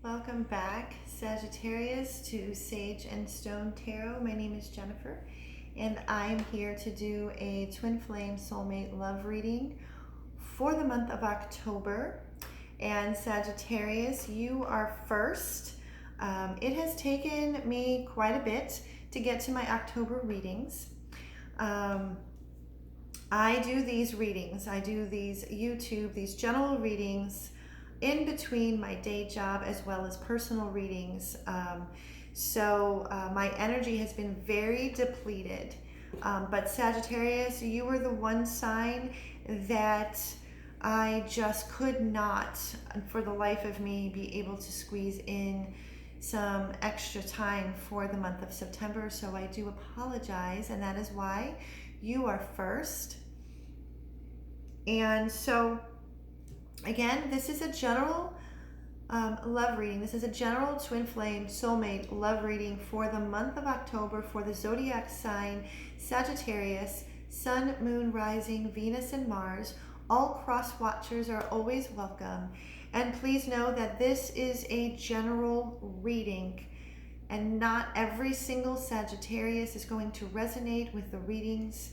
Welcome back, Sagittarius, to Sage and Stone Tarot. My name is Jennifer, and I'm here to do a Twin Flame Soulmate Love reading for the month of October. And Sagittarius, you are first. It has taken me quite a bit to get to my October readings. I do these readings, I do these general readings in between my day job as well as personal readings. So my energy has been very depleted. But Sagittarius, you were the one sign that I just could not, for the life of me, be able to squeeze in some extra time for the month of September. So I do apologize, and that is why you are first. And so again, this is a general love reading. This is a general twin flame soulmate love reading for the month of October for the zodiac sign Sagittarius, Sun, Moon, Rising, Venus, and Mars. All cross watchers are always welcome. And please know that this is a general reading, and not every single Sagittarius is going to resonate with the readings,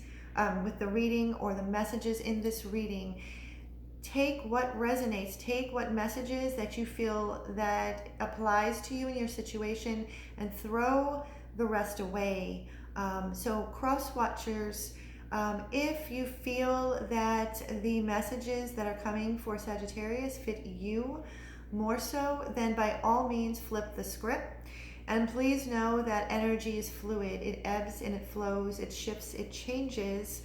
with the reading or the messages in this reading. Take what resonates, take what messages that you feel that applies to you in your situation, and throw the rest away. So cross watchers, if you feel that the messages that are coming for Sagittarius fit you more so, then by all means flip the script. And please know that energy is fluid. It ebbs and it flows, it shifts, it changes.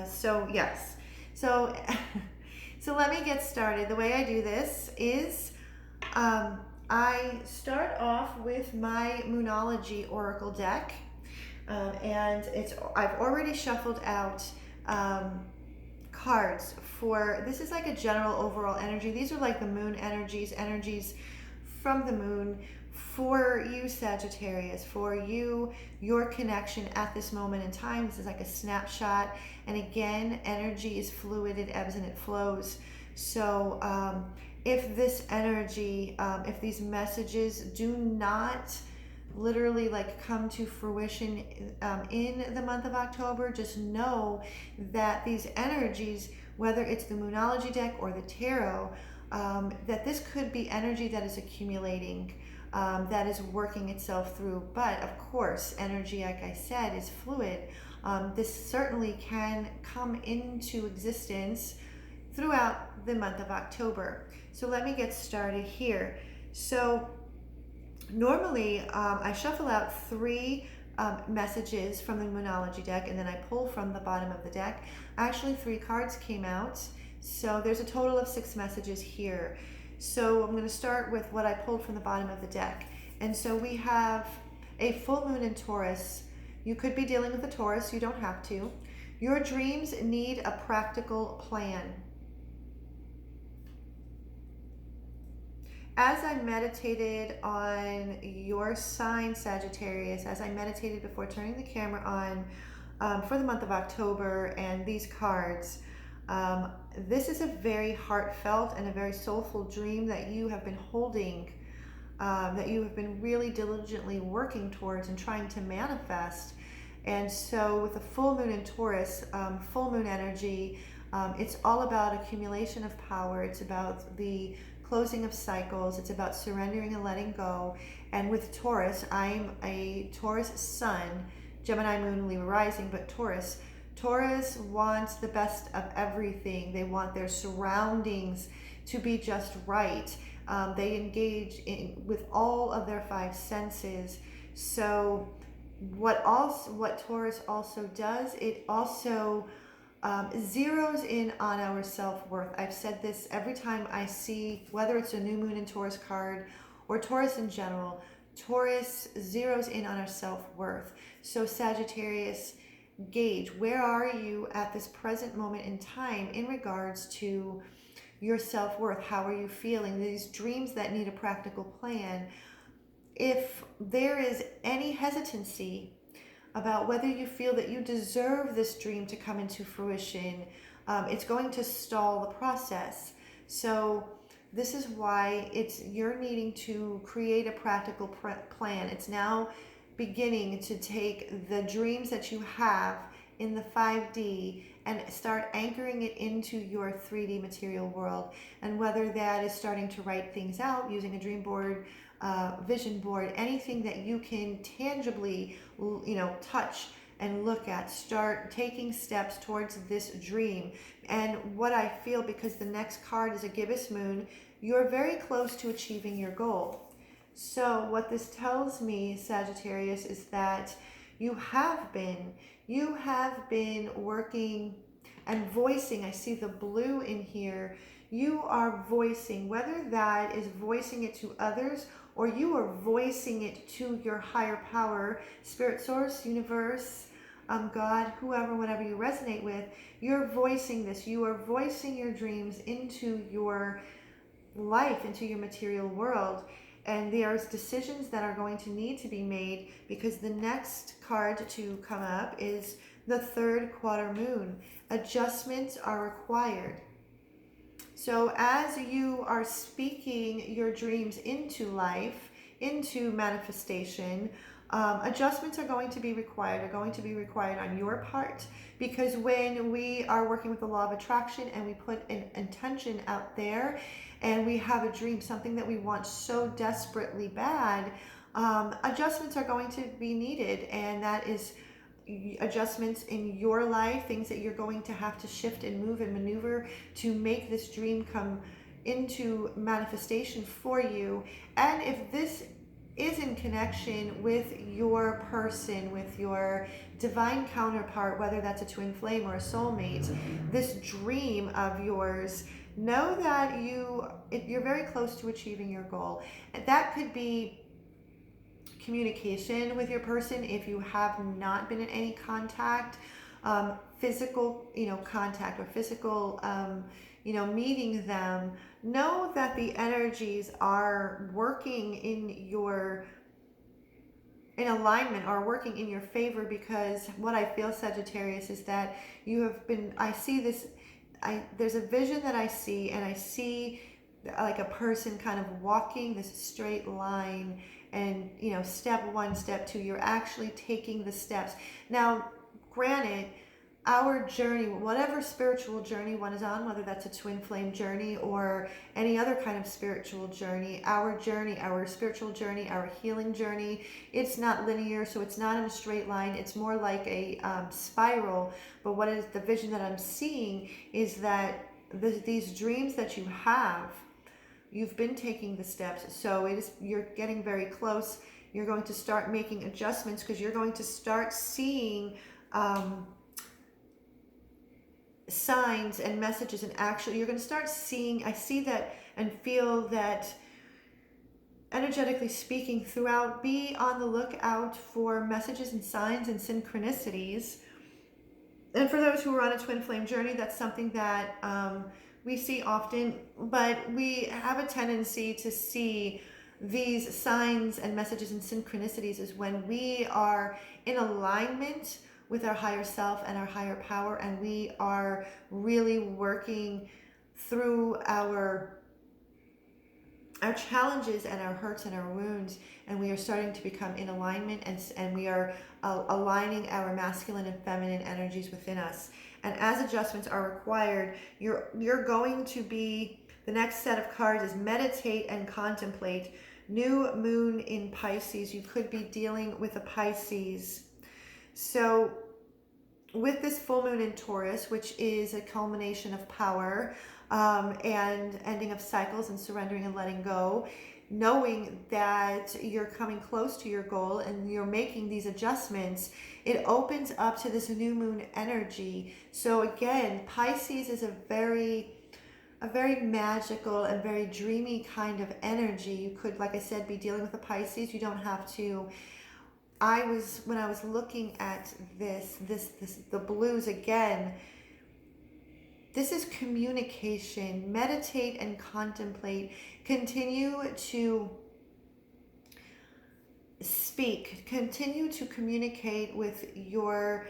So yes, so let me get started. The way I do this is I start off with my Moonology Oracle deck, and I've already shuffled out cards for, this is like a general overall energy. These are like the moon energies from the moon for you, Sagittarius, for you, your connection at this moment in time. This is like a snapshot. And again, energy is fluid, it ebbs and it flows. So if this energy, if these messages do not literally like come to fruition in the month of October, just know that these energies, whether it's the Moonology deck or the tarot, that this could be energy that is accumulating, that is working itself through. But of course, energy, like I said, is fluid. This certainly can come into existence throughout the month of October. So let me get started here. So normally I shuffle out three messages from the Moonology deck, and then I pull from the bottom of the deck. Actually, 3 cards came out, so there's a total of 6 messages here. So I'm going to start with what I pulled from the bottom of the deck. And so we have a full moon in Taurus. You could be dealing with a Taurus, you don't have to. Your dreams need a practical plan. As I meditated on your sign, Sagittarius, as I meditated before turning the camera on for the month of October and these cards, this is a very heartfelt and a very soulful dream that you have been holding, that you have been really diligently working towards and trying to manifest. And so with the full moon in Taurus, full moon energy, it's all about accumulation of power. It's about the closing of cycles. It's about surrendering and letting go. And with Taurus, I'm a Taurus sun, Gemini moon, Libra rising, but Taurus wants the best of everything. They want their surroundings to be just right. They engage with all of their 5 senses. So what Taurus also does, it also zeroes in on our self-worth. I've said this every time I see, whether it's a new moon in Taurus card or Taurus in general, Taurus zeroes in on our self-worth. So Sagittarius, gauge, where are you at this present moment in time in regards to your self-worth? How are you feeling? These dreams that need a practical plan. If there is any hesitancy about whether you feel that you deserve this dream to come into fruition, it's going to stall the process. So This is why you're needing to create a practical plan. It's now beginning to take the dreams that you have in the 5D and start anchoring it into your 3D material world. And whether that is starting to write things out using a dream board, vision board, anything that you can tangibly, touch and look at, start taking steps towards this dream. And what I feel, because the next card is a gibbous moon, you're very close to achieving your goal. So what this tells me, Sagittarius, is that you have been working and voicing. I see the blue in here. You are voicing, whether that is voicing it to others or you are voicing it to your higher power, spirit source, universe, God, whoever, whatever you resonate with. You're voicing this. You are voicing your dreams into your life, into your material world. And there's decisions that are going to need to be made, because the next card to come up is the third quarter moon. Adjustments are required. So as you are speaking your dreams into life, into manifestation, adjustments are going to be required, on your part, because when we are working with the law of attraction and we put an intention out there and we have a dream, something that we want so desperately bad, adjustments are going to be needed, and that is adjustments in your life, things that you're going to have to shift and move and maneuver to make this dream come into manifestation for you. And if this is in connection with your person, with your divine counterpart, whether that's a twin flame or a soulmate, this dream of yours, know that you're very close to achieving your goal. And that could be communication with your person if you have not been in any contact, physical, contact, or physical, meeting them. Know that the energies are working in alignment, or working in your favor, because what I feel, Sagittarius, is that you have been, I see this, there's a vision that I see, and I see like a person kind of walking this straight line, and step one, step two, you're actually taking the steps. Now granted, our journey, whatever spiritual journey one is on, whether that's a twin flame journey or any other kind of spiritual journey, our spiritual journey, our healing journey, it's not linear, so it's not in a straight line. It's more like a spiral. But what is the vision that I'm seeing is that these dreams that you have, you've been taking the steps. So you're getting very close. You're going to start making adjustments, because you're going to start seeing signs and messages, and actually you're going to start seeing, I see that and feel that, energetically speaking, throughout, be on the lookout for messages and signs and synchronicities. And for those who are on a twin flame journey, that's something that we see often, but we have a tendency to see these signs and messages and synchronicities is when we are in alignment with our higher self and our higher power, and we are really working through our challenges and our hurts and our wounds, and we are starting to become in alignment, and we are aligning our masculine and feminine energies within us. And as adjustments are required, you're going to be, the next set of cards is meditate and contemplate. New moon in Pisces. You could be dealing with a Pisces. So with this full moon in Taurus, which is a culmination of power and ending of cycles and surrendering and letting go, knowing that you're coming close to your goal and you're making these adjustments, it opens up to this new moon energy. So again, Pisces is a very magical and very dreamy kind of energy. You could, like I said, be dealing with a Pisces. You don't have to. When I was looking at the blues again, this is communication. Meditate and contemplate. Continue to speak. Continue to communicate with your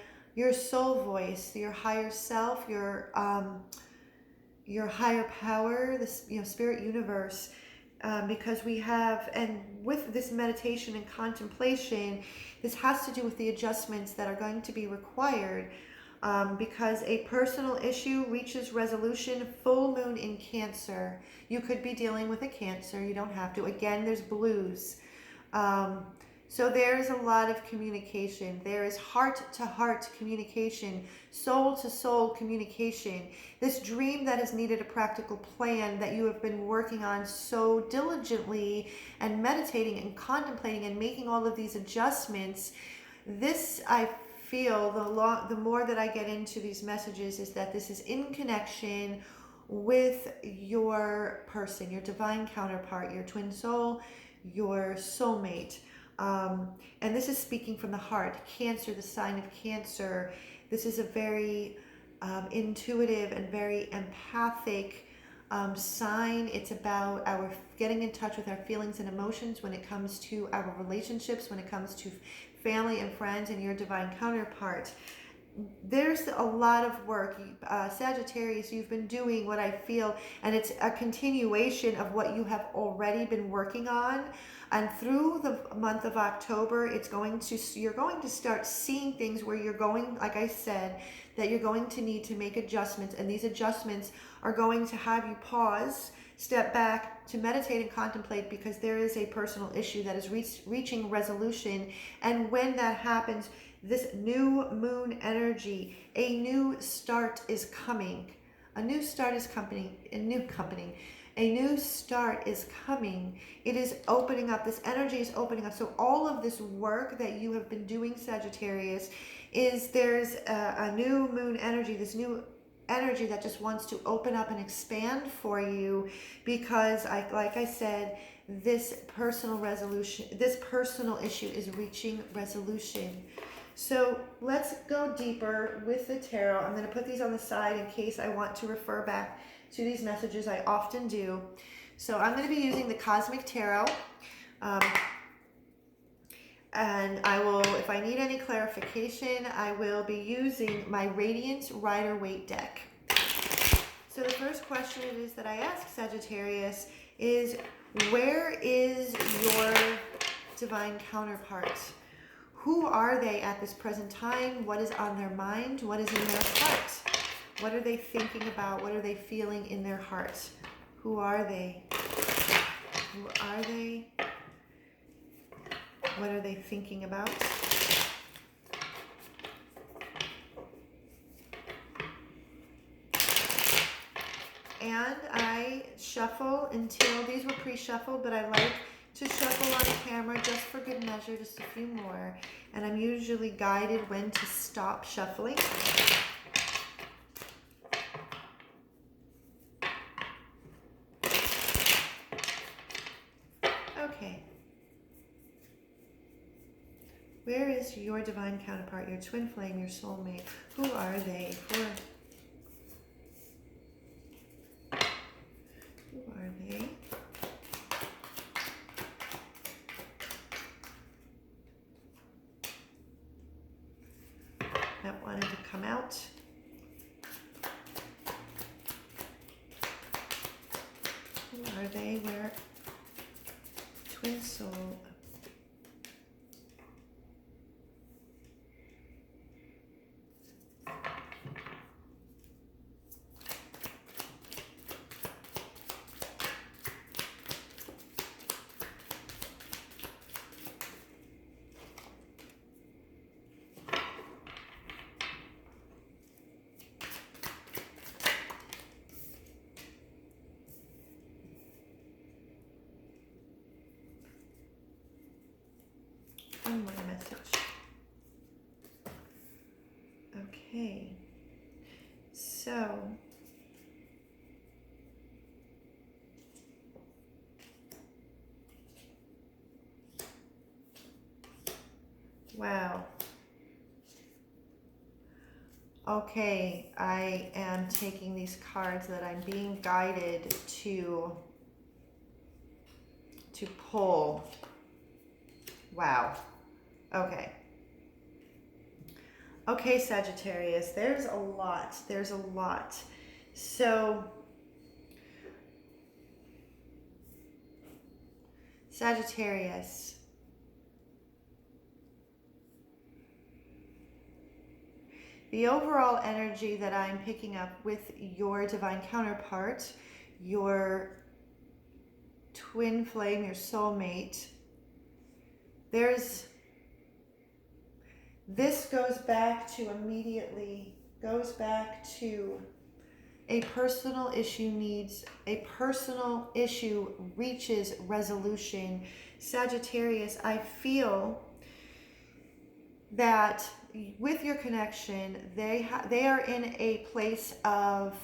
soul voice, your higher self, your your higher power, this, you know, spirit universe, because we have, and with this meditation and contemplation, this has to do with the adjustments that are going to be required, because a personal issue reaches resolution. Full moon in Cancer. You could be dealing with a Cancer. You don't have to. Again, there's blues. So there's a lot of communication. There is heart-to-heart communication, soul-to-soul communication. This dream that has needed a practical plan that you have been working on so diligently and meditating and contemplating and making all of these adjustments. This, I feel, the more that I get into these messages, is that this is in connection with your person, your divine counterpart, your twin soul, your soulmate. And this is speaking from the heart. Cancer, the sign of Cancer. This is a very intuitive and very empathic sign. It's about our getting in touch with our feelings and emotions when it comes to our relationships, when it comes to family and friends, and your divine counterpart. There's a lot of work, Sagittarius, you've been doing what I feel, and it's a continuation of what you have already been working on. And through the month of October, you're going to start seeing things where you're going, like I said, that you're going to need to make adjustments. And these adjustments are going to have you pause, step back to meditate and contemplate, because there is a personal issue that is reaching resolution. And when that happens, this new moon energy, a new start is coming. A new start is coming. A new start is coming. It is opening up. This energy is opening up. So all of this work that you have been doing, Sagittarius, there's a new moon energy, this new energy that just wants to open up and expand for you, because like I said, this personal issue is reaching resolution. So let's go deeper with the tarot. I'm going to put these on the side in case I want to refer back to these messages. I often do. So I'm going to be using the Cosmic Tarot. And I will, if I need any clarification, I will be using my Radiance Rider-Waite deck. So the first question it is that I ask Sagittarius is, where is your divine counterpart? Who are they at this present time? What is on their mind? What is in their heart? What are they thinking about? What are they feeling in their heart? Who are they? Who are they? What are they thinking about? And I shuffle until these were pre-shuffled, but I like to shuffle on camera just for good measure, just a few more. And I'm usually guided when to stop shuffling. Okay. Where is your divine counterpart, your twin flame, your soulmate? Who are they? Who are they? That wanted to come out. Who are they? Where? Twin soul. One more message. Okay, so wow. Okay, I am taking these cards that I'm being guided to pull. Wow. Okay. Okay, Sagittarius, there's a lot. So Sagittarius. The overall energy that I'm picking up with your divine counterpart, your twin flame, your soulmate, this goes back to a personal issue reaches resolution. Sagittarius, I feel that with your connection, they are in a place of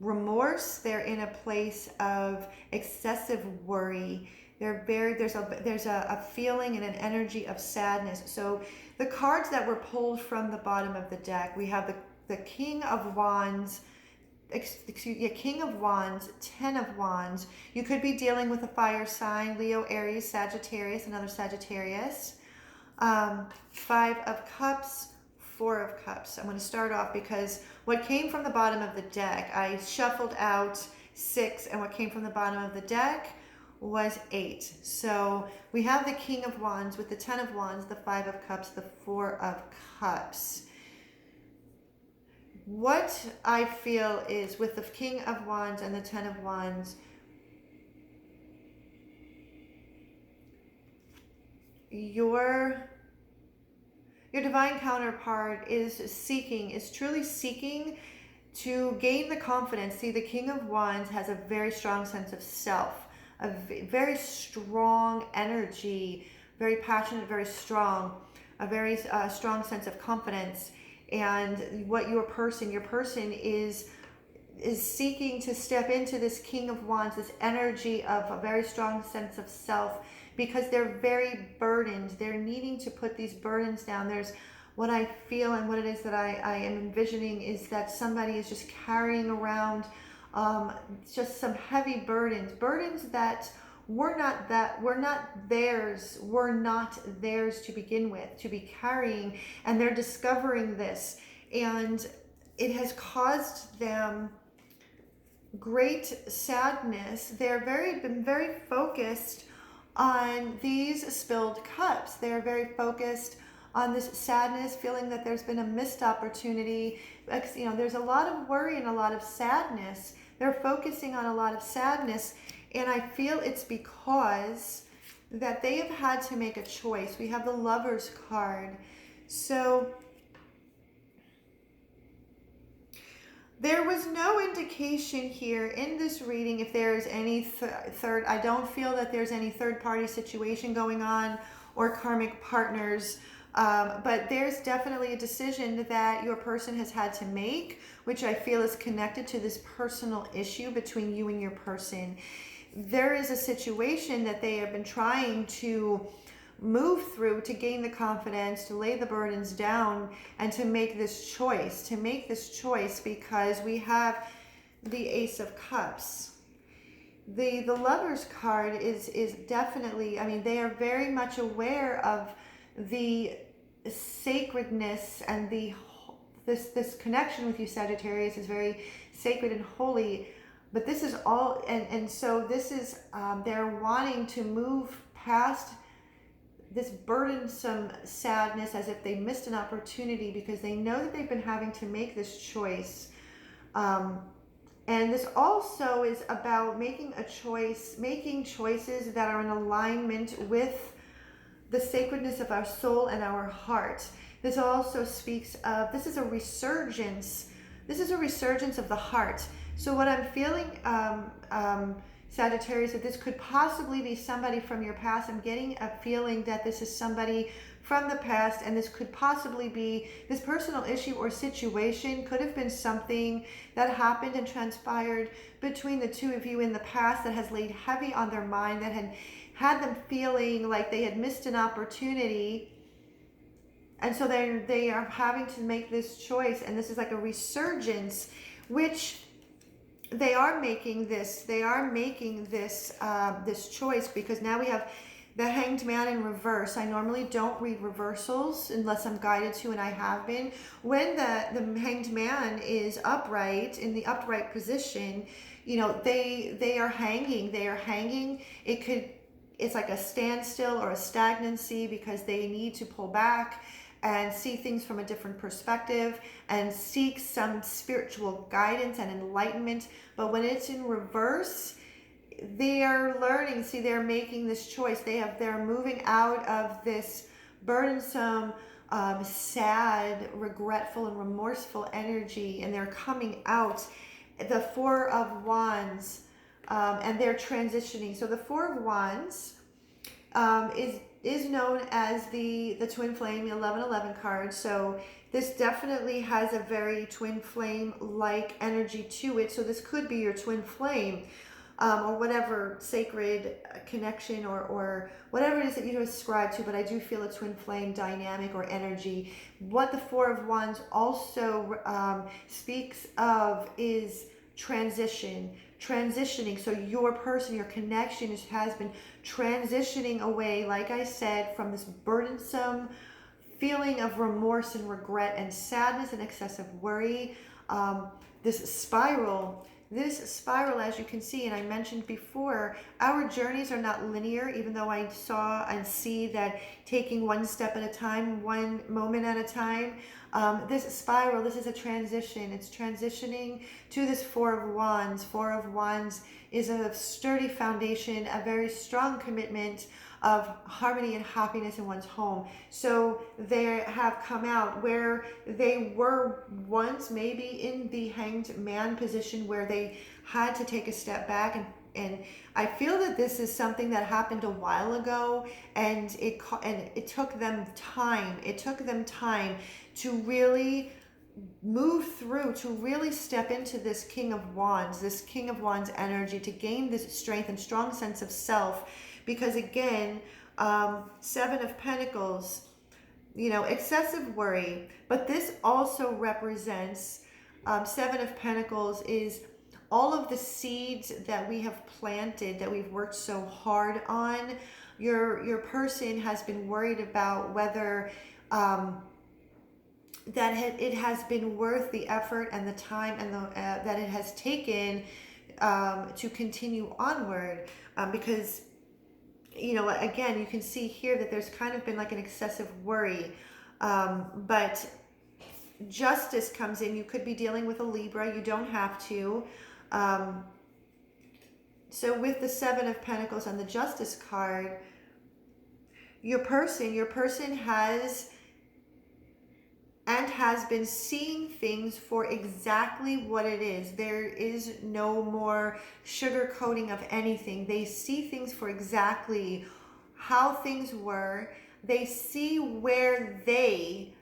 remorse. They're in a place of excessive worry. There's a feeling and an energy of sadness. So the cards that were pulled from the bottom of the deck, we have the King of Wands, King of Wands, Ten of Wands. You could be dealing with a fire sign, Leo, Aries, Sagittarius, another Sagittarius. Five of Cups, Four of Cups. I'm going to start off because what came from the bottom of the deck, I shuffled out 6, and what came from the bottom of the deck was 8. So we have the King of Wands with the Ten of Wands, the Five of Cups, the Four of Cups. What I feel is with the King of Wands and the Ten of Wands, your divine counterpart is truly seeking to gain the confidence. See, the King of Wands has a very strong sense of self, a very strong energy, very passionate, very strong, a very strong sense of confidence. And what your person is seeking to step into this King of Wands, this energy of a very strong sense of self, because they're very burdened. They're needing to put these burdens down. There's what I feel, and what it is that I am envisioning is that somebody is just carrying around just some heavy burdens that were not theirs to begin with, to be carrying, and they're discovering this, and it has caused them great sadness. They're been very focused on these spilled cups. They're very focused on this sadness, feeling that there's been a missed opportunity. You know, there's a lot of worry and a lot of sadness. They're focusing on a lot of sadness, and I feel it's because that they have had to make a choice. We have the Lovers card. So there was no indication here in this reading if there's any I don't feel that there's any third-party situation going on or karmic partners, but there's definitely a decision that your person has had to make, which I feel is connected to this personal issue between you and your person. There is a situation that they have been trying to move through to gain the confidence, to lay the burdens down, and to make this choice, because we have the Ace of Cups. The Lovers card is definitely, I mean, they are very much aware of the sacredness, and this connection with you, Sagittarius, is very sacred and holy. But this is all, and so this is, they're wanting to move past this burdensome sadness as if they missed an opportunity, because they know that they've been having to make this choice. And this also is about making choices that are in alignment with the sacredness of our soul and our heart. This also speaks of, this is a resurgence of the heart. So what I'm feeling, Sagittarius, that this could possibly be somebody from your past. I'm getting a feeling that this is somebody from the past, and this could possibly be, this personal issue or situation could have been something that happened and transpired between the two of you in the past that has laid heavy on their mind, that had them feeling like they had missed an opportunity. And so they are having to make this choice, and this is like a resurgence, which they are making this choice, because now we have the Hanged Man in reverse. I normally don't read reversals unless I'm guided to, and I have been. When the Hanged Man is upright, in the upright position, you know, they are hanging. It it's like a standstill or a stagnancy because they need to pull back and see things from a different perspective and seek some spiritual guidance and enlightenment. But when it's in reverse, they are learning. See, they're making this choice. They're moving out of this burdensome, sad, regretful, and remorseful energy, and they're coming out. The Four of Wands, and they're transitioning. So the Four of Wands is known as the twin flame, the 1111 card. So this definitely has a very twin flame like energy to it. So this could be your twin flame, or whatever sacred connection or whatever it is that you ascribe to, but I do feel a twin flame dynamic or energy. What the Four of Wands also speaks of is transitioning. So your person, your connection has been transitioning away, like I said, from this burdensome feeling of remorse and regret and sadness and excessive worry. This spiral, as you can see, and I mentioned before, our journeys are not linear, even though I saw and see that taking one step at a time, one moment at a time. This spiral, this is a transition. It's transitioning to this Four of Wands. Four of Wands is a sturdy foundation, a very strong commitment of harmony and happiness in one's home. So they have come out where they were once maybe in the Hanged Man position, where they had to take a step back, and I feel that this is something that happened a while ago, and it took them time. It took them time to really move through, to really step into this King of Wands energy, to gain this strength and strong sense of self. Because again, Seven of Pentacles, excessive worry, but this also represents, Seven of Pentacles is all of the seeds that we have planted, that we've worked so hard on. Your person has been worried about whether it has been worth the effort and the time and that it has taken to continue onward, because again, you can see here that there's kind of been like an excessive worry, but justice comes in. You could be dealing with a Libra. You don't have to. So with the Seven of Pentacles and the Justice card, your person has been seeing things for exactly what it is. There is no more sugarcoating of anything. They see things for exactly how things were. They see where they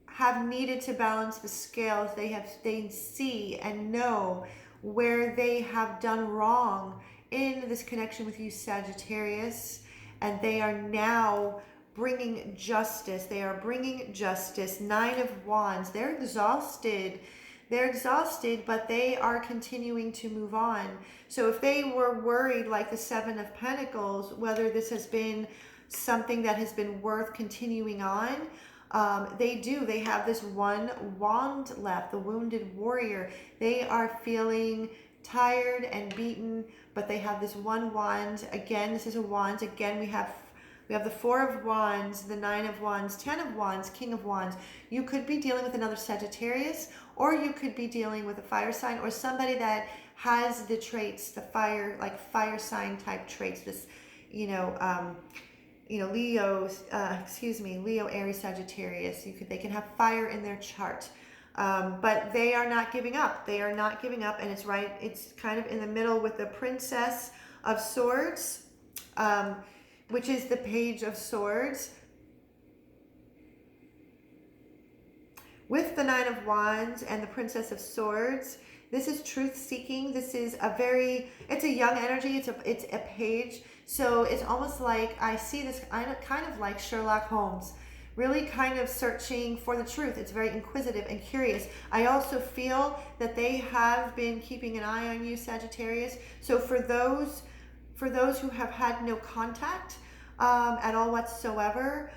have needed to balance the scales. They see and know where they have done wrong in this connection with you, Sagittarius, and they are now bringing justice. They are bringing justice. Nine of Wands. They're exhausted. But they are continuing to move on. So if they were worried, like the Seven of Pentacles, whether this has been something that has been worth continuing on, they have this one wand left, the Wounded Warrior. They are feeling tired and beaten, but they have this one wand. Again, this is a wand. Again, we have the Four of Wands, the Nine of Wands, Ten of Wands, King of Wands. You could be dealing with another Sagittarius, or you could be dealing with a fire sign, or somebody that has the traits, the fire sign type traits. This, Leo, Leo, Aries, Sagittarius. They can have fire in their chart, but they are not giving up. They are not giving up, and it's kind of in the middle with the Princess of Swords, which is the Page of Swords, with the Nine of Wands and the Princess of Swords. This is truth seeking. This is it's a young energy. It's a page. So it's almost like I see this kind of like Sherlock Holmes, really kind of searching for the truth. It's very inquisitive and curious. I also feel that they have been keeping an eye on you, Sagittarius. So for those who have had no contact at all whatsoever,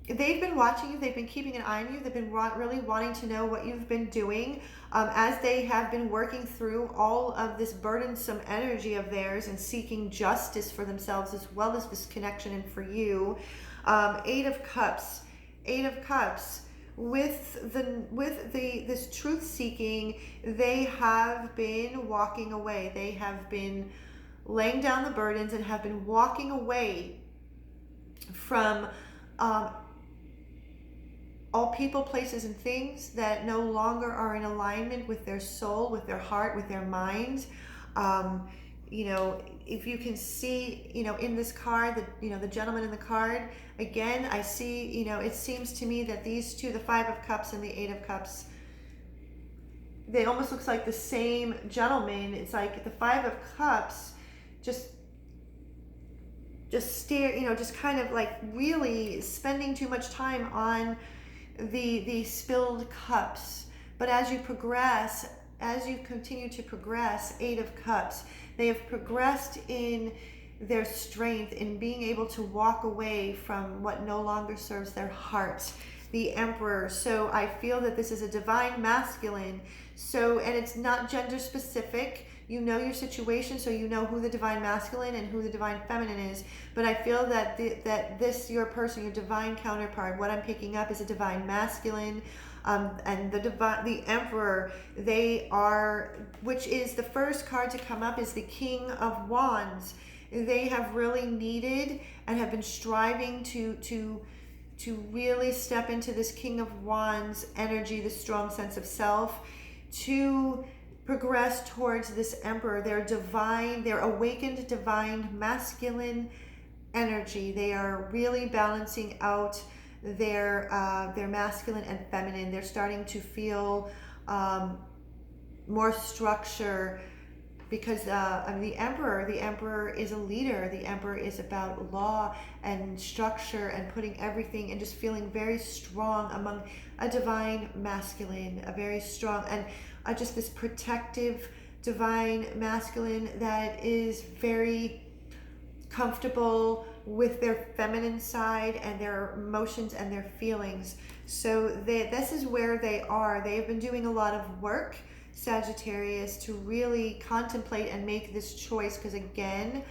they've been watching you. They've been keeping an eye on you. They've been really wanting to know what you've been doing as they have been working through all of this burdensome energy of theirs and seeking justice for themselves as well as this connection and for you. Eight of Cups. Eight of Cups. With this truth seeking, they have been walking away. They have been laying down the burdens and have been walking away from all people, places, and things that no longer are in alignment with their soul, with their heart, with their mind. You know, if you can see, you know, in this card, the gentleman in the card, again, I see, you know, it seems to me that these two, the Five of Cups and the Eight of Cups, they almost looks like the same gentleman. It's like the Five of Cups just stare, you know, just kind of like really spending too much time on the spilled cups. But as you progress, as you continue to progress, Eight of Cups, they have progressed in their strength, in being able to walk away from what no longer serves their heart. The Emperor. So I feel that this is a divine masculine. So, and it's not gender specific. You know your situation, so you know who the divine masculine and who the divine feminine is. But I feel that your person, your divine counterpart, what I'm picking up is a divine masculine. And the Emperor, they are, which is the first card to come up, is the King of Wands. They have really needed and have been striving to really step into this King of Wands energy, the strong sense of self, to progress towards this Emperor, their awakened divine masculine energy. They are really balancing out their masculine and feminine. They're starting to feel more structure, because the Emperor is a leader. The Emperor is about law and structure and putting everything and just feeling very strong among a divine masculine, a very strong and just this protective divine masculine that is very comfortable with their feminine side and their emotions and their feelings. So this is where they are. They've been doing a lot of work, Sagittarius, to really contemplate and make this choice, because again,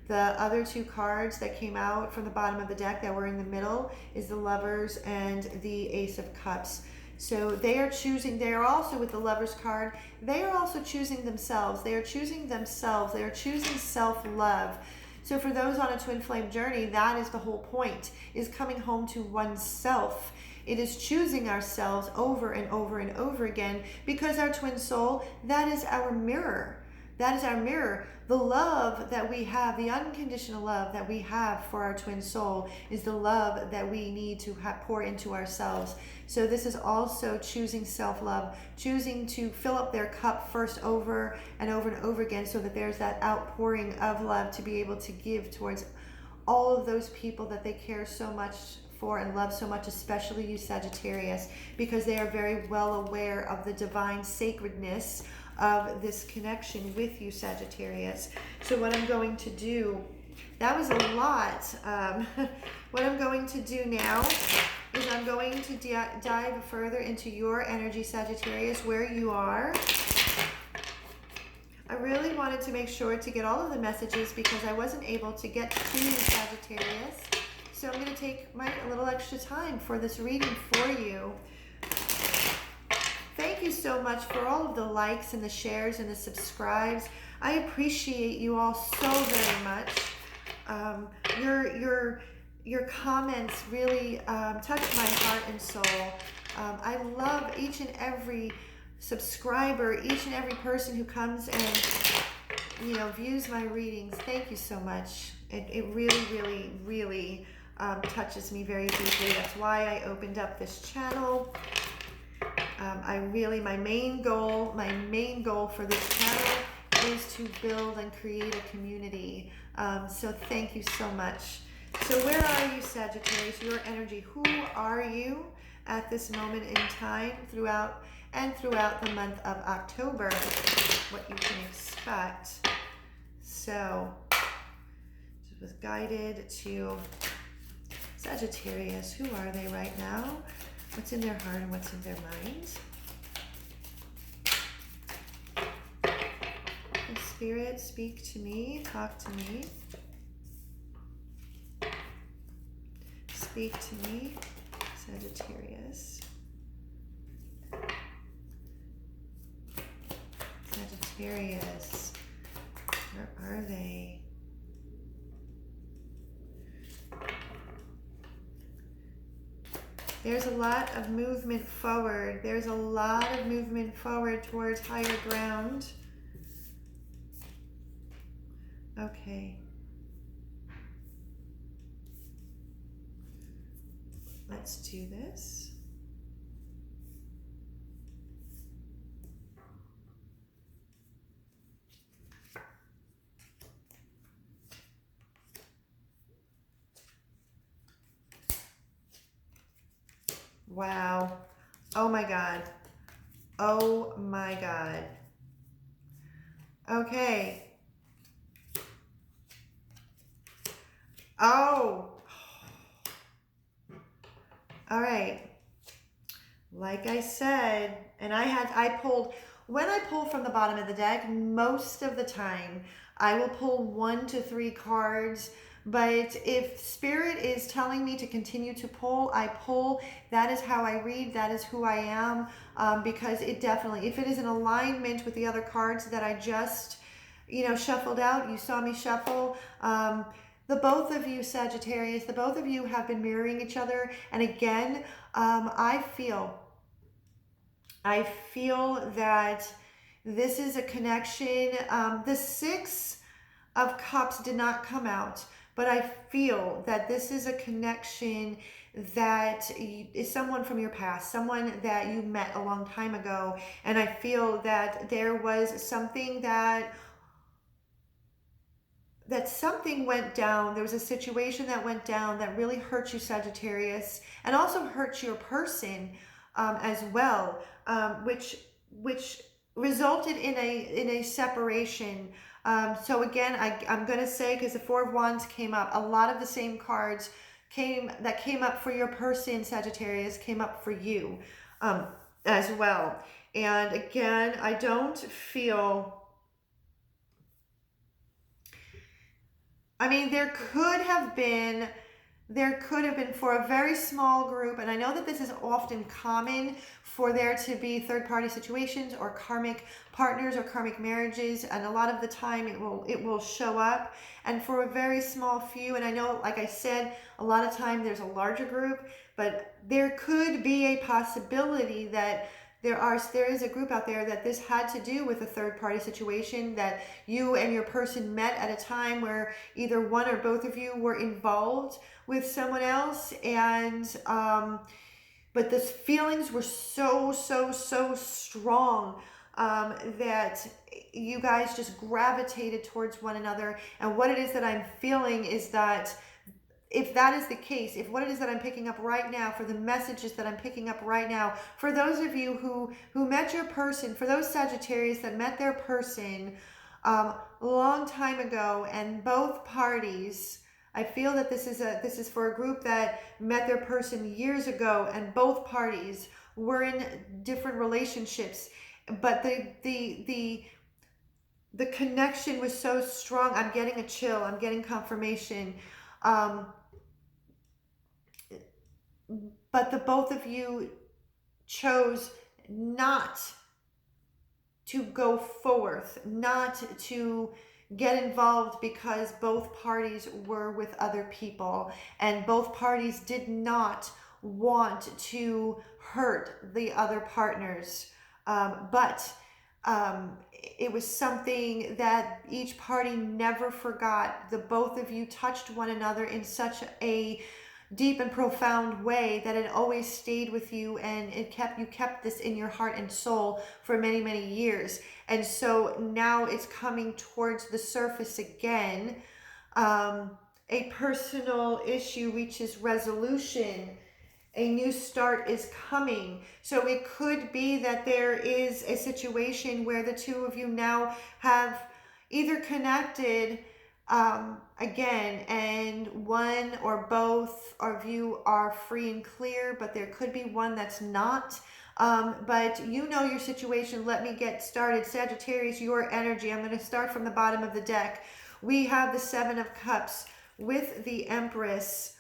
the other two cards that came out from the bottom of the deck that were in the middle is the Lovers and the Ace of Cups. So they are choosing, they are also with the Lovers card, they are also choosing themselves. They are choosing themselves. They are choosing self-love. So for those on a twin flame journey, that is the whole point, is coming home to oneself. It is choosing ourselves over and over and over again, because our twin soul, that is our mirror. That is our mirror. The love that we have, the unconditional love that we have for our twin soul, is the love that we need to pour into ourselves. So this is also choosing self-love, choosing to fill up their cup first over and over and over again, so that there's that outpouring of love to be able to give towards all of those people that they care so much for and love so much, especially you, Sagittarius, because they are very well aware of the divine sacredness of this connection with you, Sagittarius. So what I'm going to do, that was a lot. What I'm going to do now is I'm going to dive further into your energy, Sagittarius, where you are. I really wanted to make sure to get all of the messages because I wasn't able to get to you, Sagittarius. So I'm going to take a little extra time for this reading for you. Thank you so much for all of the likes and the shares and the subscribes. I appreciate you all so very much. Your comments really touch my heart and soul. I love each and every subscriber, each and every person who comes and views my readings. Thank you so much. It really, really, really touches me very deeply. That's why I opened up this channel. My main goal for this channel is to build and create a community. So thank you so much. So where are you, Sagittarius? Your energy. Who are you at this moment in time throughout the month of October? What you can expect. So just was guided to Sagittarius, who are they right now? What's in their heart and what's in their minds? And Spirit, speak to me, talk to me. Speak to me, Sagittarius. Sagittarius, where are they? There's a lot of movement forward. There's a lot of movement forward towards higher ground. Okay. Let's do this. Wow. Oh my God. Oh my God. Okay. Oh. All right. Like I said, and I pulled, when I pull from the bottom of the deck, most of the time, I will pull 1 to 3 cards. But if Spirit is telling me to continue to pull, I pull. That is how I read. That is who I am. Because it definitely, if it is in alignment with the other cards that I just, shuffled out, you saw me shuffle. The both of you, Sagittarius, the both of you have been mirroring each other. And again, I feel that this is a connection. The 6 of Cups did not come out. But I feel that this is a connection that is someone from your past, someone that you met a long time ago. And I feel that there was something that something went down. There was a situation that went down that really hurt you, Sagittarius, and also hurt your person as well, which resulted in a separation. So again, I'm going to say, because the 4 of Wands came up, a lot of the same cards that came up for your person, Sagittarius, came up for you as well. And again, I don't feel, there could have been for a very small group, and I know that this is often common for there to be third-party situations or karmic partners or karmic marriages, and a lot of the time it will show up. And for a very small few, and I know, like I said, a lot of time there's a larger group, but there could be a possibility that there is a group out there that this had to do with a third-party situation, that you and your person met at a time where either one or both of you were involved with someone else, and but the feelings were so strong that you guys just gravitated towards one another. And what it is that I'm feeling is that if that is the case, if what it is that I'm picking up right now, for the messages that I'm picking up right now, for those of you who met your person, for those Sagittarius that met their person a long time ago, and both parties, I feel that this is for a group that met their person years ago, and both parties were in different relationships, but the connection was so strong. I'm getting a chill. I'm getting confirmation. But the both of you chose not to go forth, not to get involved, because both parties were with other people, and both parties did not want to hurt the other partners. But it was something that each party never forgot. The both of you touched one another in such a deep and profound way that it always stayed with you, and you kept this in your heart and soul for many years. And so now it's coming towards the surface again. A personal issue reaches resolution. A new start is coming. So it could be that there is a situation where the two of you now have either connected again, and one or both of you are free and clear, but there could be one that's not. But you know your situation. Let me get started. Sagittarius, your energy. I'm going to start from the bottom of the deck. We have the Seven of Cups with the Empress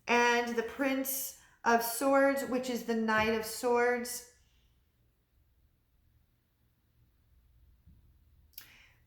and the Prince of Swords, which is the Knight of Swords.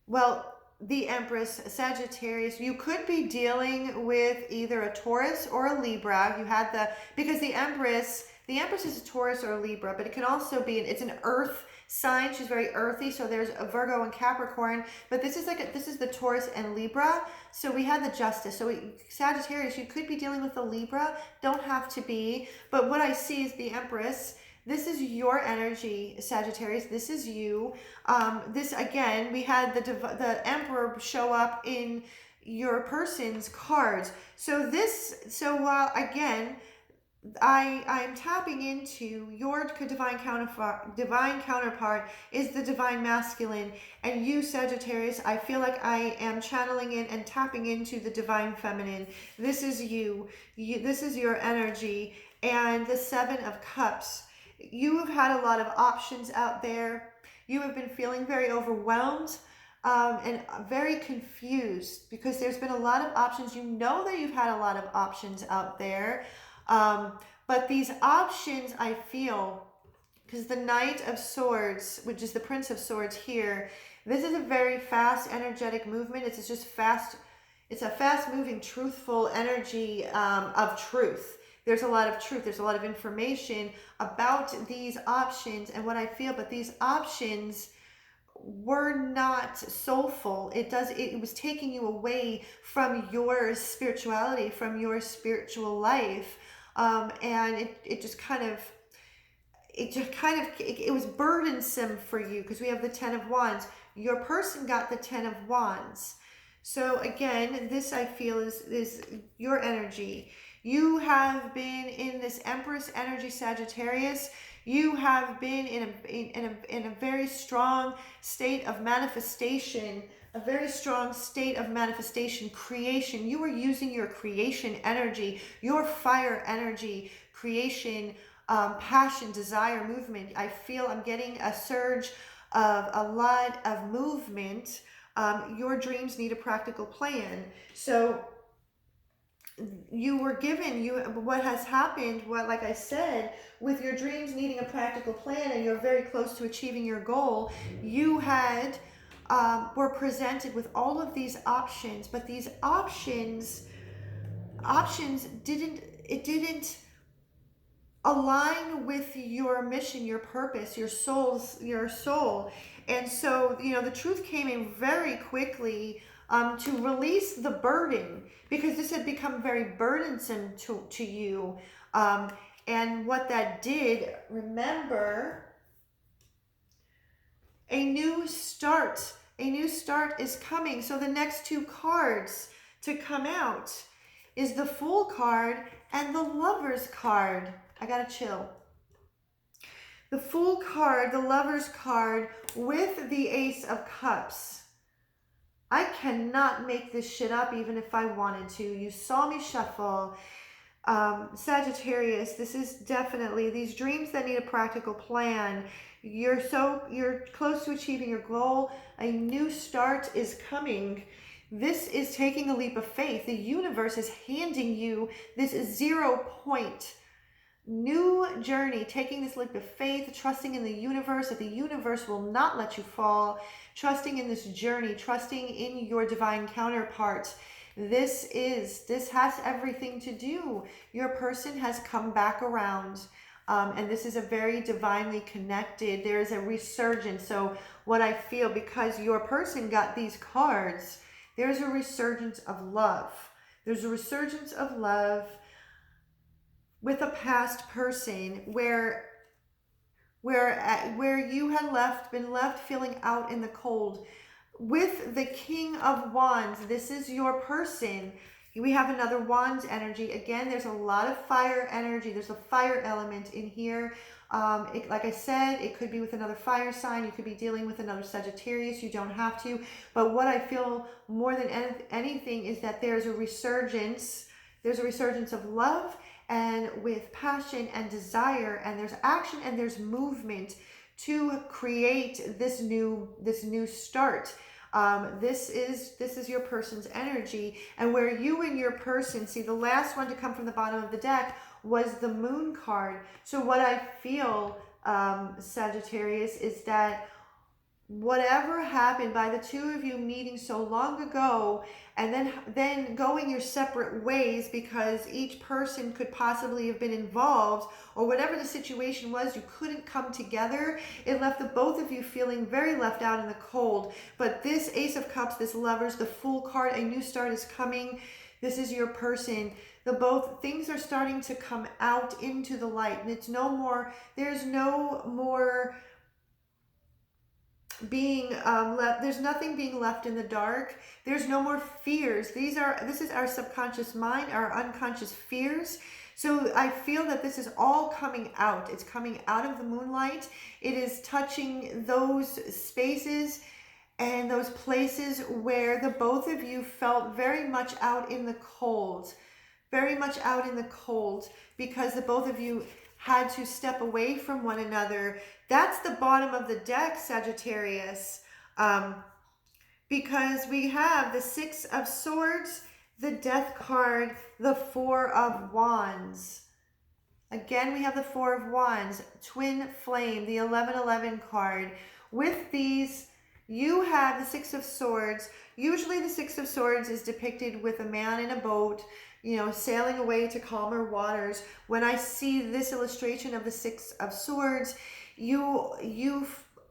Well, the Empress, Sagittarius, you could be dealing with either a Taurus or a Libra. You had because the Empress is a Taurus or a Libra, but it can also be, it's an earth sign. She's very earthy. So there's a Virgo and Capricorn, but this is this is the Taurus and Libra. So we had the Justice. So Sagittarius, you could be dealing with a Libra. Don't have to be, but what I see is the Empress. This is your energy, Sagittarius. This is you. This, again, we had the Emperor show up in your person's cards. So again, I'm tapping into your divine counterpart is the divine masculine, and you, Sagittarius, I feel like I am channeling in and tapping into the divine feminine. This is you. This is your energy, and the Seven of Cups. You have had a lot of options out there. You have been feeling very overwhelmed and very confused because there's been a lot of options. You know that you've had a lot of options out there. But these options, I feel, because the Knight of Swords, which is the Prince of Swords here, this is a very fast, energetic movement. It's just fast. It's a fast-moving, truthful energy of truth. There's a lot of truth. There's a lot of information about these options and what I feel, but these options were not soulful. It was taking you away from your spirituality, from your spiritual life. And it was burdensome for you because we have the Ten of Wands. Your person got the Ten of Wands. So again, this I feel is your energy. You have been in this Empress energy, Sagittarius. You have been in a very strong state of manifestation, a very strong state of manifestation, creation. You are using your creation energy, your fire energy, creation, passion, desire, movement. I feel I'm getting a surge of a lot of movement. Your dreams need a practical plan. So you were given, what has happened, like I said, with your dreams needing a practical plan and you're very close to achieving your goal, you were presented with all of these options, but these options didn't align with your mission, your purpose, your soul. And so, the truth came in very quickly to release the burden, because this had become very burdensome to you. And what that did, remember, a new start is coming. So the next two cards to come out is the Fool card and the Lover's card. I gotta chill. The Fool card, the Lover's card with the Ace of Cups. I cannot make this shit up even if I wanted to. You saw me shuffle. Sagittarius, this is definitely these dreams that need a practical plan. You're close to achieving your goal. A new start is coming. This is taking a leap of faith. The universe is handing you this 0 point new journey, taking this leap of faith, trusting in the universe, that the universe will not let you fall, trusting in this journey, trusting in your divine counterpart. This has everything to do. Your person has come back around. And this is a very divinely connected, there is a resurgence. So what I feel, because your person got these cards, there's a resurgence of love. There's a resurgence of love with a past person where you had been left feeling out in the cold. With the King of Wands, this is your person. We have another Wands energy. Again, there's a lot of fire energy. There's a fire element in here. Like I said, it could be with another fire sign. You could be dealing with another Sagittarius. You don't have to. But what I feel more than anything is that there's a resurgence. There's a resurgence of love and with passion and desire, and there's action and there's movement to create this new start. This is your person's energy, and where you and your person, see, the last one to come from the bottom of the deck was the Moon card. So what I feel, Sagittarius, is that whatever happened by the two of you meeting so long ago and then going your separate ways because each person could possibly have been involved, or whatever the situation was, you couldn't come together. It left the both of you feeling very left out in the cold. But this Ace of Cups, this Lovers, the Fool card, a new start is coming. This is your person. Things are starting to come out into the light, and there's no more being left. There's nothing being left in the dark. There's no more fears. This is our subconscious mind, our unconscious fears. So I feel that this is all coming out. It's coming out of the moonlight. It is touching those spaces and those places where the both of you felt very much out in the cold, because the both of you had to step away from one another. That's the bottom of the deck, Sagittarius, because we have the Six of Swords, the Death card, the Four of Wands. Again, we have the Four of Wands, Twin Flame, the 1111 card. With these, you have the Six of Swords. Usually the Six of Swords is depicted with a man in a boat, sailing away to calmer waters. When I see this illustration of the Six of Swords, you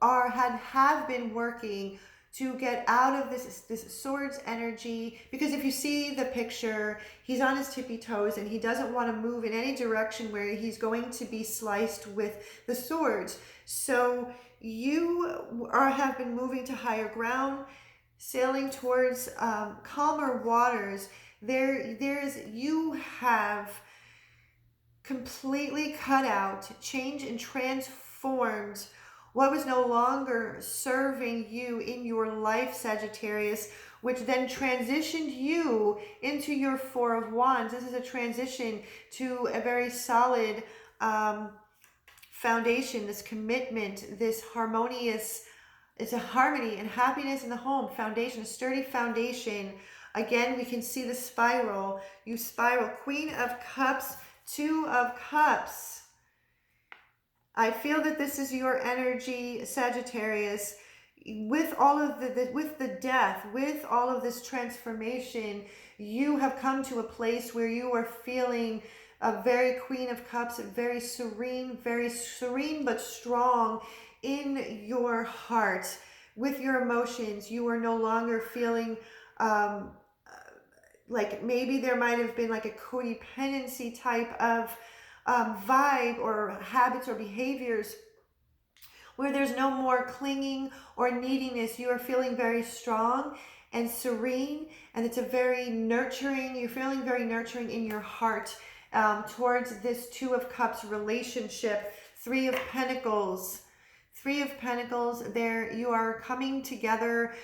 have been working to get out of this swords energy, because if you see the picture, he's on his tippy toes and he doesn't want to move in any direction where he's going to be sliced with the swords. So you have been moving to higher ground, sailing towards calmer waters. You have completely cut out, changed and transformed what was no longer serving you in your life, Sagittarius, which then transitioned you into your Four of Wands. This is a transition to a very solid foundation, this commitment, this harmonious, it's a harmony and happiness in the home, foundation, a sturdy foundation. Again, we can see the spiral. You spiral. Queen of Cups, Two of Cups. I feel that this is your energy, Sagittarius. With all of with the death, with all of this transformation, you have come to a place where you are feeling a very Queen of Cups, very serene but strong in your heart. With your emotions, you are no longer feeling like maybe there might have been like a codependency type of vibe or habits or behaviors where there's no more clinging or neediness. You are feeling very strong and serene, and it's a very nurturing, you're feeling very nurturing in your heart towards this Two of Cups relationship. Three of Pentacles, there you are coming together.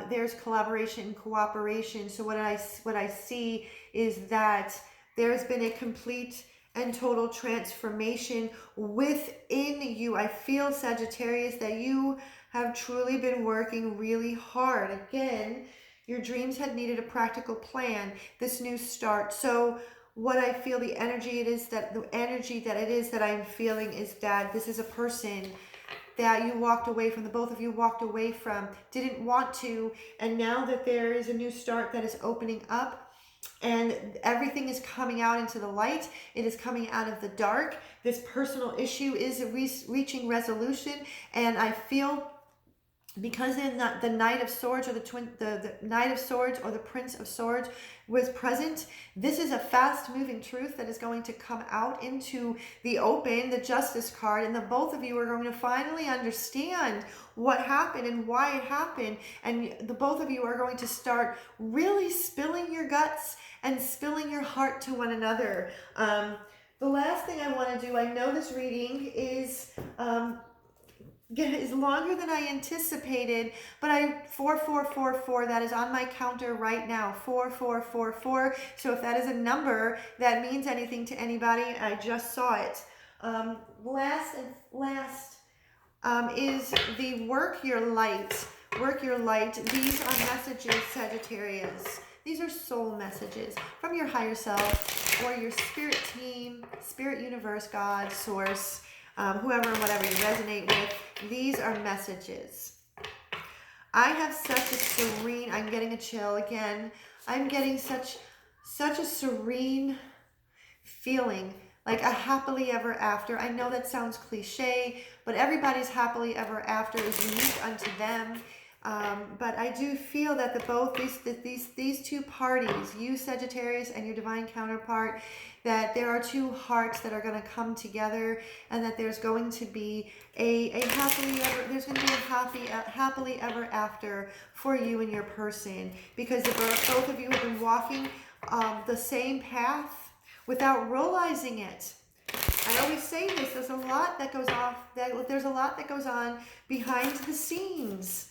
There's collaboration and cooperation. So what I see is that there's been a complete and total transformation within you. I feel, Sagittarius, that you have truly been working really hard. Again, your dreams had needed a practical plan, this new start. So what I feel, the energy that it is that I'm feeling is that this is a person that you walked away from, the both of you walked away from, didn't want to, and now that there is a new start that is opening up, and everything is coming out into the light, it is coming out of the dark. This personal issue is reaching resolution, and I feel because the Knight of Swords or the Knight of Swords or the Prince of Swords was present, this is a fast-moving truth that is going to come out into the open, the Justice card, and the both of you are going to finally understand what happened and why it happened, and the both of you are going to start really spilling your guts and spilling your heart to one another. The last thing I want to do, I know this reading is longer than I anticipated, but 4444, that is on my counter right now, 4444. So if that is a number that means anything to anybody, I just saw it. Last is the work your light. Work your light. These are messages, Sagittarius. These are soul messages from your higher self or your spirit team, spirit universe, God, source, whoever and whatever you resonate with. These are messages. I have such a serene, I'm getting a chill again. I'm getting such a serene feeling, like a happily ever after. I know that sounds cliche, but everybody's happily ever after is unique unto them. But I do feel that these two parties, you Sagittarius and your divine counterpart, that there are two hearts that are going to come together, and that there's going to be a happily ever after for you and your person, because both of you have been walking the same path without realizing it. I always say this, there's a lot that goes on behind the scenes.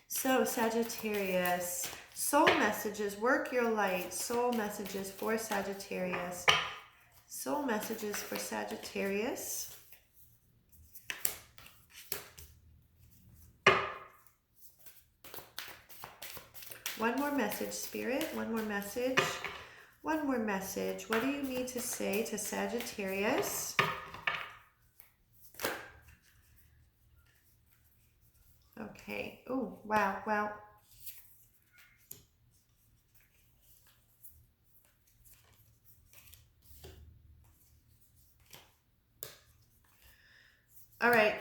So Sagittarius, soul messages, work your light, soul messages for Sagittarius. Soul messages for Sagittarius. One more message, Spirit, one more message. One more message. What do you need to say to Sagittarius? Okay. Oh, wow. Wow. All right.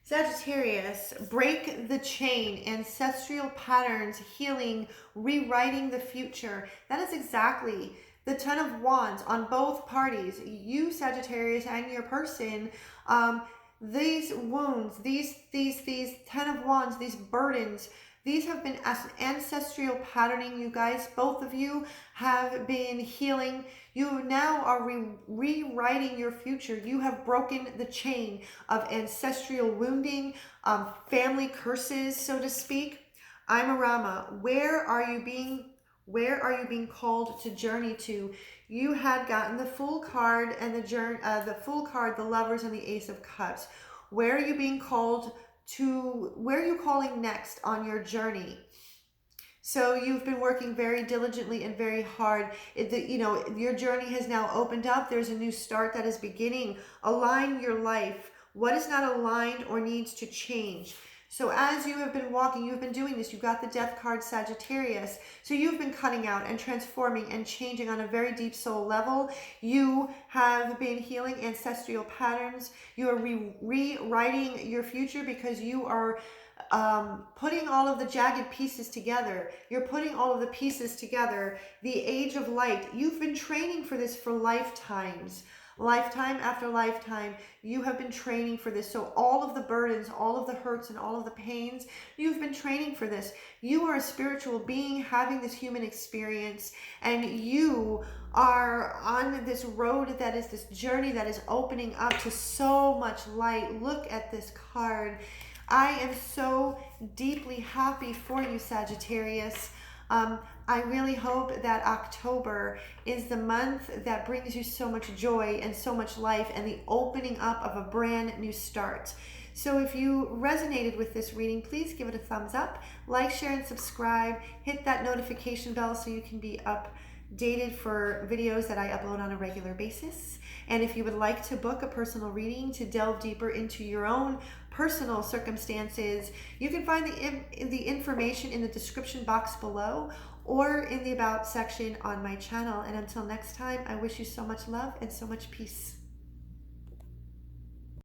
Sagittarius, break the chain, ancestral patterns, healing, rewriting the future. That is exactly the Ten of Wands on both parties. You, Sagittarius, and your person, these wounds, these Ten of Wands, these burdens, these have been ancestral patterning. You guys, both of you have been healing. You now are rewriting your future. You have broken the chain of ancestral wounding, family curses, so to speak. I'm a Rama. Where are you being called to journey to? You had gotten the Fool card and the Fool card, the Lovers, and the Ace of Cups. Where are you being called to? Where are you calling next on your journey? So you've been working very diligently and very hard. Your journey has now opened up. There's a new start that is beginning. Align your life. What is not aligned or needs to change? So as you have been walking, you've been doing this. You got the Death card, Sagittarius. So you've been cutting out and transforming and changing on a very deep soul level. You have been healing ancestral patterns. You are rewriting your future because you are putting all of the jagged pieces together. You're putting all of the pieces together. The Age of Light. You've been training for this for lifetimes. Lifetime after lifetime, you have been training for this. So all of the burdens, all of the hurts, and all of the pains, you've been training for this. You are a spiritual being having this human experience, and you are on this road that is this journey that is opening up to so much light. Look at this card. I am so deeply happy for you, Sagittarius. I really hope that October is the month that brings you so much joy and so much life and the opening up of a brand new start. So if you resonated with this reading, please give it a thumbs up, like, share, and subscribe. Hit that notification bell so you can be updated for videos that I upload on a regular basis. And if you would like to book a personal reading to delve deeper into your own personal circumstances, you can find the information in the description box below or in the About section on my channel. And until next time, I wish you so much love and so much peace.